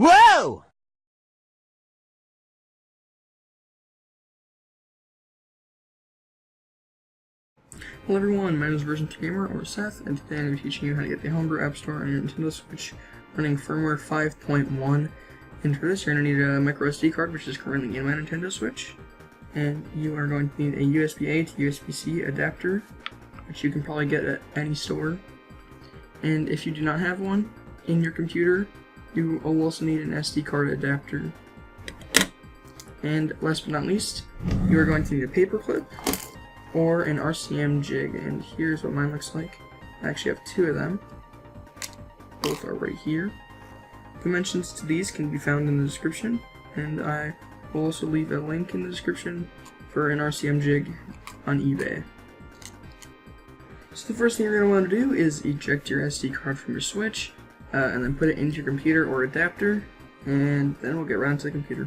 Whoa! Hello everyone, my name is Version 2 Gamer, or Seth, and today I'm going to be teaching you how to get the Homebrew App Store on your Nintendo Switch running firmware 5.1. And for this, you're going to need a micro SD card, which is currently in my Nintendo Switch. And you are going to need a USB-A to USB-C adapter, which you can probably get at any store. And if you do not have one in your computer, you will also need an SD card adapter. And last but not least, you are going to need a paper clip or an RCM jig, and here's what mine looks like. I actually have two of them. Both are right here. Dimensions to these can be found in the description, and I will also leave a link in the description for an RCM jig on eBay. So the first thing you're going to want to do is eject your SD card from your Switch, and then put it into your computer or adapter, and then we'll get around to the computer.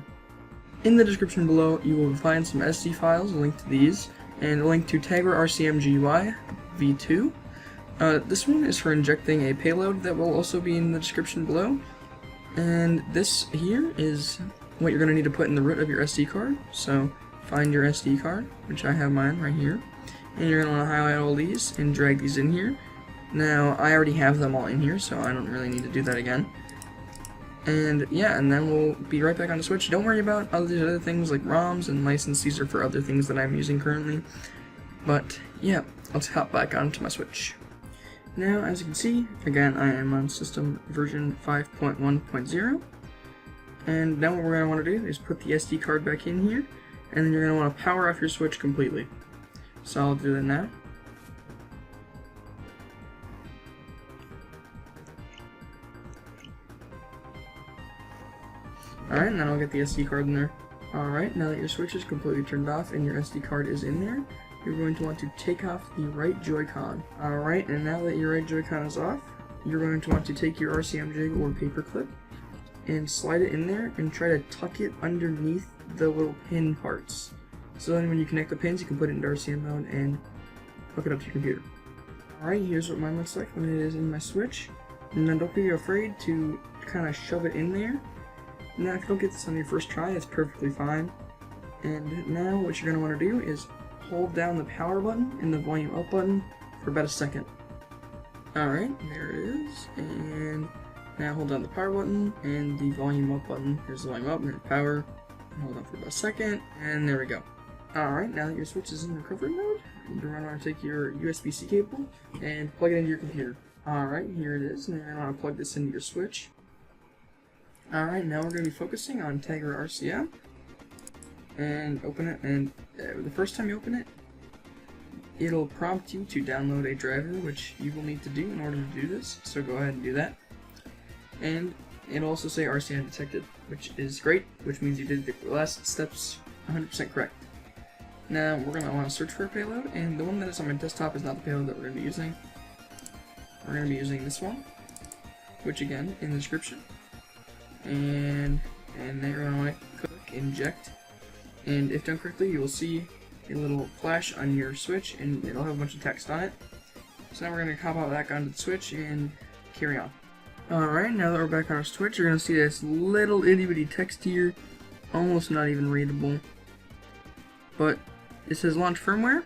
In the description below, you will find some SD files, a link to these, and a link to Tegra RCM GUI v2. This one is for injecting a payload that will also be in the description below. And this here is what you're going to need to put in the root of your SD card. So find your SD card, which I have mine right here. And you're going to want to highlight all these and drag these in here. Now, I already have them all in here, so I don't really need to do that again. And yeah, and then we'll be right back on the Switch. Don't worry about all these other things like ROMs and license. These are for other things that I'm using currently. But yeah, let's hop back onto my Switch. Now, as you can see, again, I am on system version 5.1.0. And now what we're going to want to do is put the SD card back in here, and then you're going to want to power off your Switch completely. So I'll do that now. Alright, now I'll get the SD card in there. Alright, now that your Switch is completely turned off and your SD card is in there, you're going to want to take off the right Joy-Con. Alright, and now that your right Joy-Con is off, you're going to want to take your RCM jig or paper clip and slide it in there and try to tuck it underneath the little pin parts. So then when you connect the pins, you can put it into RCM mode and hook it up to your computer. Alright, here's what mine looks like when it is in my Switch. And then don't be afraid to kind of shove it in there. Now, if you don't get this on your first try, it's perfectly fine. And now what you're going to want to do is hold down the power button and the volume up button for about a second. Alright, there it is. And now hold down the power button and the volume up button. Here's the volume up, and power. Hold on for about a second, and there we go. Alright, now that your Switch is in recovery mode, you're going to want to take your USB-C cable and plug it into your computer. Alright, here it is, and you're going to want to plug this into your Switch. Alright, now we're going to be focusing on Tegra RCM, and open it, and the first time you open it, it'll prompt you to download a driver, which you will need to do in order to do this, so go ahead and do that. And it'll also say RCM detected, which is great, which means you did the last steps 100% correct. Now, we're going to want to search for a payload, and the one that is on my desktop is not the payload that we're going to be using. We're going to be using this one, which again, in the description. And then you're going to want to click inject, and if done correctly, you will see a little flash on your Switch, and it'll have a bunch of text on it. So now we're going to hop out back onto the Switch and carry on. Alright, now that we're back on our Switch, you're going to see this little itty bitty text here, almost not even readable, but it says launch firmware.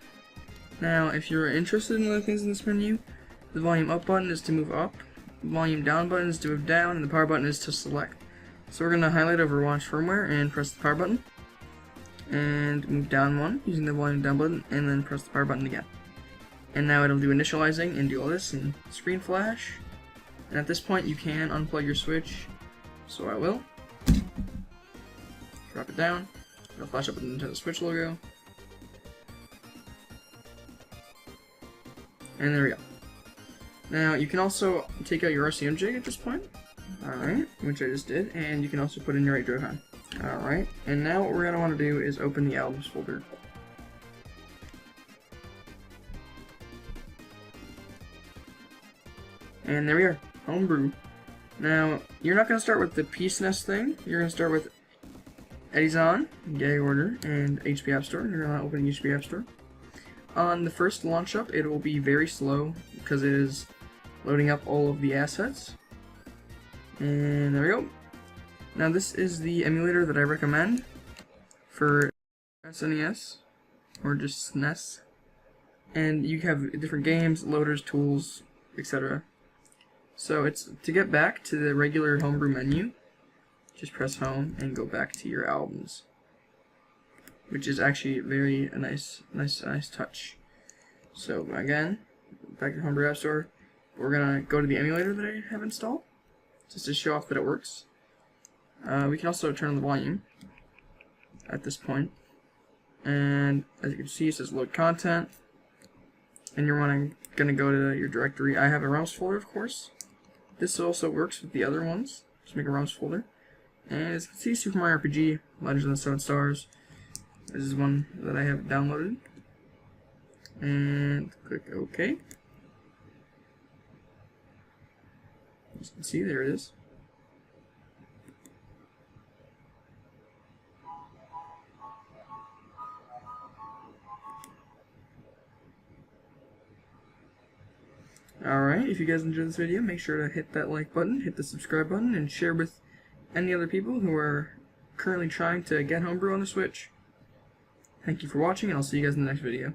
Now, if you're interested in other things in this menu, the volume up button is to move up, the volume down button is to move down, and the power button is to select. So we're going to highlight over launch firmware and press the power button, and move down one using the volume down button, and then press the power button again. And now it'll do initializing and do all this and screen flash. And at this point you can unplug your Switch, so I will. Drop it down, it'll flash up with the Nintendo Switch logo. And there we go. Now you can also take out your RCM jig at this point. Alright, which I just did, and you can also put in your right Joy-Con. Alright, and now what we're going to want to do is open the albums folder. And there we are, Homebrew. Now, you're not going to start with the Peace Nest thing, you're going to start with Eddie's On, Gag Order, and HP App Store. You're going to open HP App Store. On the first launch up, it will be very slow, because it is loading up all of the assets. And there we go. Now this is the emulator that I recommend for SNES, or just SNES. And you have different games, loaders, tools, etc. So it's to get back to the regular Homebrew menu, just press home and go back to your albums, which is actually very nice touch. So again, back to Homebrew App Store, we're gonna go to the emulator that I have installed, just to show off that it works. We can also turn on the volume at this point, and as you can see, it says load content, and you're gonna go to your directory. I have a ROMs folder, of course. This also works with the other ones. Just make a ROMs folder, and as you can see, Super Mario RPG, Legends of the Seven Stars. This is one that I have downloaded, and click OK. As you can see, there it is. Alright, if you guys enjoyed this video, make sure to hit that like button, hit the subscribe button, and share with any other people who are currently trying to get Homebrew on the Switch. Thank you for watching, and I'll see you guys in the next video.